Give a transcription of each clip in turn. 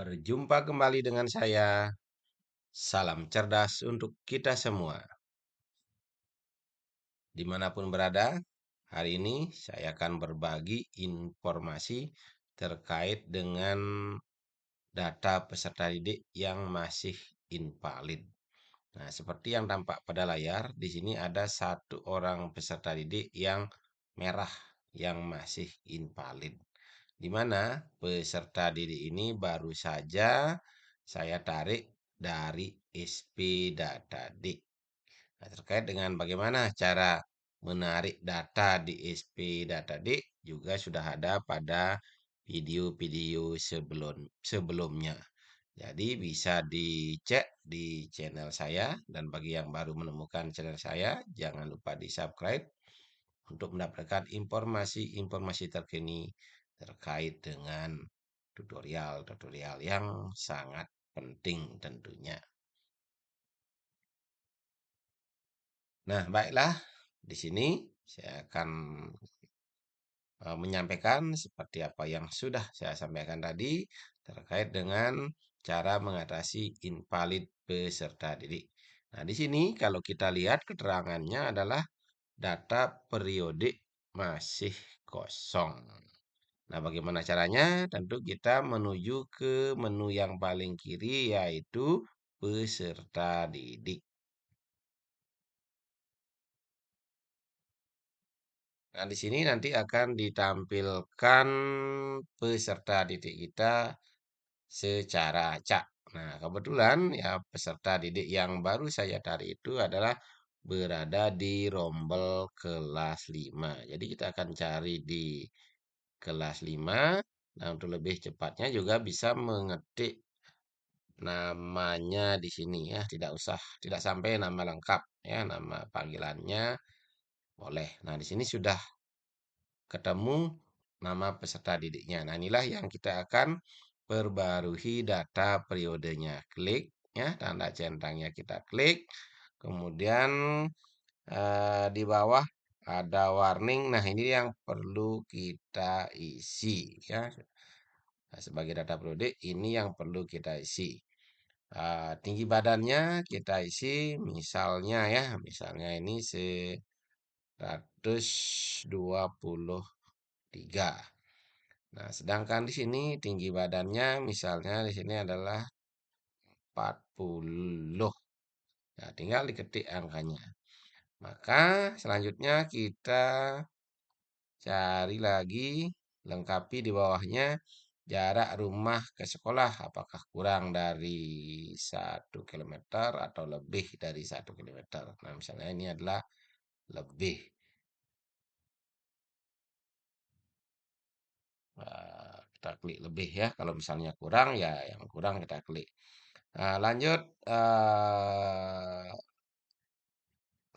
Berjumpa kembali dengan saya. Salam cerdas untuk kita semua. Dimanapun berada, hari ini saya akan berbagi informasi terkait dengan data peserta didik yang masih invalid. Nah, seperti yang tampak pada layar, di sini ada satu orang peserta didik yang merah yang masih invalid. Di mana peserta didik ini baru saja saya tarik dari SP Data Dik. Nah, terkait dengan bagaimana cara menarik data di SP Data Dik juga sudah ada pada video-video sebelumnya. Jadi bisa dicek di channel saya dan bagi yang baru menemukan channel saya jangan lupa di-subscribe untuk mendapatkan informasi-informasi terkini terkait dengan tutorial-tutorial yang sangat penting tentunya. Nah, baiklah. Di sini saya akan menyampaikan seperti apa yang sudah saya sampaikan tadi terkait dengan cara mengatasi invalid peserta didik. Nah, di sini kalau kita lihat keterangannya adalah data periodik masih kosong. Nah, bagaimana caranya? Tentu kita menuju ke menu yang paling kiri yaitu peserta didik. Nah, di sini nanti akan ditampilkan peserta didik kita secara acak. Nah, kebetulan ya peserta didik yang baru saya tarik itu adalah berada di rombel kelas 5. Jadi kita akan cari di kelas 5. Nah, untuk lebih cepatnya juga bisa mengetik namanya di sini ya, tidak sampai nama lengkap ya, nama panggilannya boleh. Nah, di sini sudah ketemu nama peserta didiknya. Nah, inilah yang kita akan perbarui data periodenya. Klik ya, tanda centangnya kita klik. Kemudian di bawah ada warning. Nah, ini yang perlu kita isi ya. Nah, sebagai data periodik ini yang perlu kita isi. Tinggi badannya kita isi misalnya ya, misalnya ini 123. Nah, sedangkan di sini tinggi badannya misalnya di sini adalah 40. Nah, tinggal diketik angkanya. Maka selanjutnya kita cari lagi, lengkapi di bawahnya jarak rumah ke sekolah. Apakah kurang dari 1 kilometer atau lebih dari 1 kilometer. Nah, misalnya ini adalah lebih. Kita klik lebih ya. Kalau misalnya kurang ya yang kurang kita klik. Nah, lanjut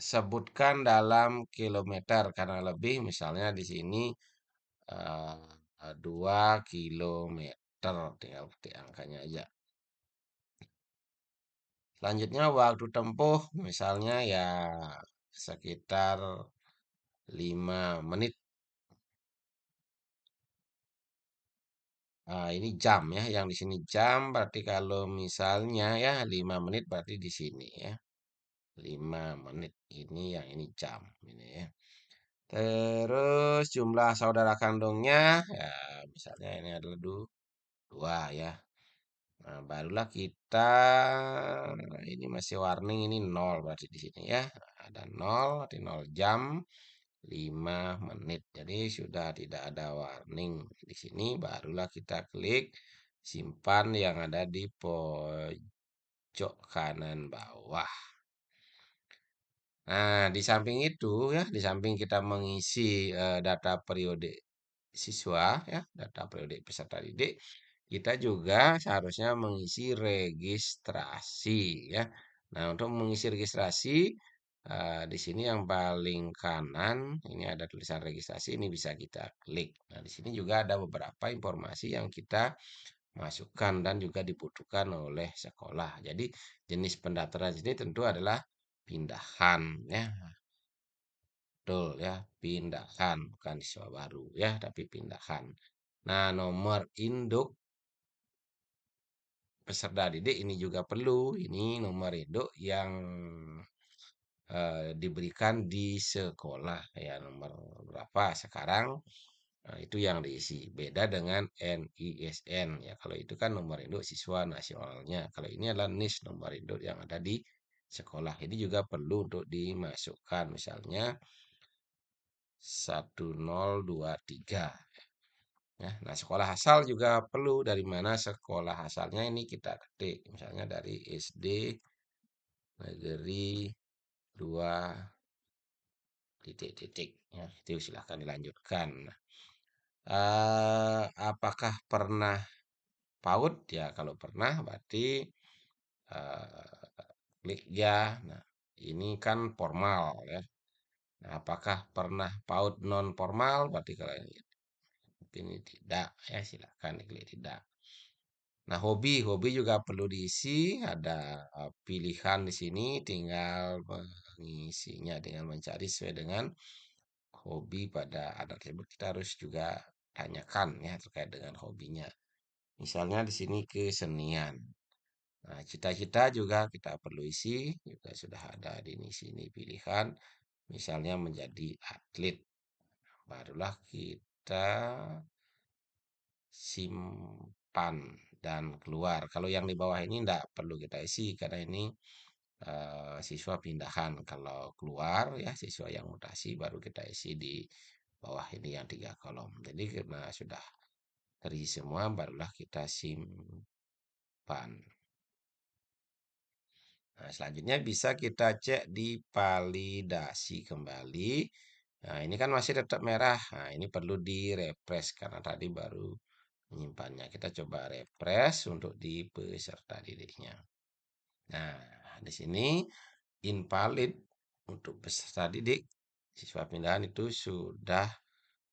sebutkan dalam kilometer karena lebih misalnya di sini 2 kilometer tinggal ketik angkanya aja. Selanjutnya waktu tempuh misalnya ya sekitar 5 menit. Ini jam ya, yang di sini jam berarti kalau misalnya ya 5 menit berarti di sini ya. 5 menit ini yang ini jam ini ya. Terus jumlah saudara kandungnya ya misalnya ini adalah dua ya. Nah, barulah kita ini masih warning ini 0 berarti di sini ya. Ada 0 berarti 0 jam 5 menit. Jadi sudah tidak ada warning di sini barulah kita klik simpan yang ada di pojok kanan bawah. Nah, di samping itu ya, di samping kita mengisi data periode siswa ya, data periode peserta didik, kita juga seharusnya mengisi registrasi ya. Nah, untuk mengisi registrasi di sini yang paling kanan ini ada tulisan registrasi ini bisa kita klik. Nah, di sini juga ada beberapa informasi yang kita masukkan dan juga dibutuhkan oleh sekolah. Jadi jenis pendaftaran ini tentu adalah pindahan ya. Betul ya, pindahan bukan siswa baru ya, tapi pindahan. Nah, nomor induk peserta didik ini juga perlu. Ini nomor induk yang diberikan di sekolah ya nomor berapa sekarang. Nah, itu yang diisi. Beda dengan NISN ya. Kalau itu kan nomor induk siswa nasionalnya. Kalau ini adalah NIS nomor induk yang ada di sekolah. Ini juga perlu untuk dimasukkan misalnya 1023 ya. Nah, sekolah asal juga perlu dari mana sekolah asalnya ini kita ketik. Misalnya dari SD negeri 2 titik-titik ya. Itu silahkan dilanjutkan. Apakah pernah PAUD? Ya, kalau pernah berarti klik ya. Nah, ini kan formal ya. Nah, apakah pernah PAUD non formal? Berarti kalau ini tidak ya, silakan diklik tidak. Nah, hobi juga perlu diisi. Ada pilihan di sini, tinggal mengisinya dengan mencari sesuai dengan hobi pada anak tersebut. Kita harus juga tanyakan ya terkait dengan hobinya. Misalnya di sini kesenian. Nah, cita-cita juga kita perlu isi, juga sudah ada di sini pilihan, misalnya menjadi atlet. Barulah kita simpan dan keluar. Kalau yang di bawah ini tidak perlu kita isi karena ini siswa pindahan. Kalau keluar ya siswa yang mutasi baru kita isi di bawah ini yang 3 kolom. Jadi karena sudah terisi semua barulah kita simpan. Nah, selanjutnya bisa kita cek di validasi kembali. Nah, ini kan masih tetap merah. Nah, ini perlu di-refresh karena tadi baru menyimpannya. Kita coba refresh untuk di peserta didiknya. Nah, di sini invalid untuk peserta didik siswa pindahan itu sudah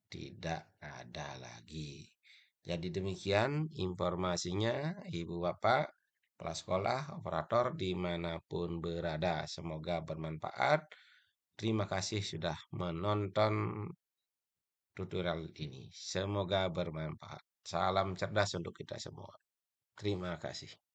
tidak ada lagi. Jadi demikian informasinya Ibu Bapak, kepala sekolah, operator dimanapun berada. Semoga bermanfaat. Terima kasih sudah menonton tutorial ini. Semoga bermanfaat. Salam cerdas untuk kita semua. Terima kasih.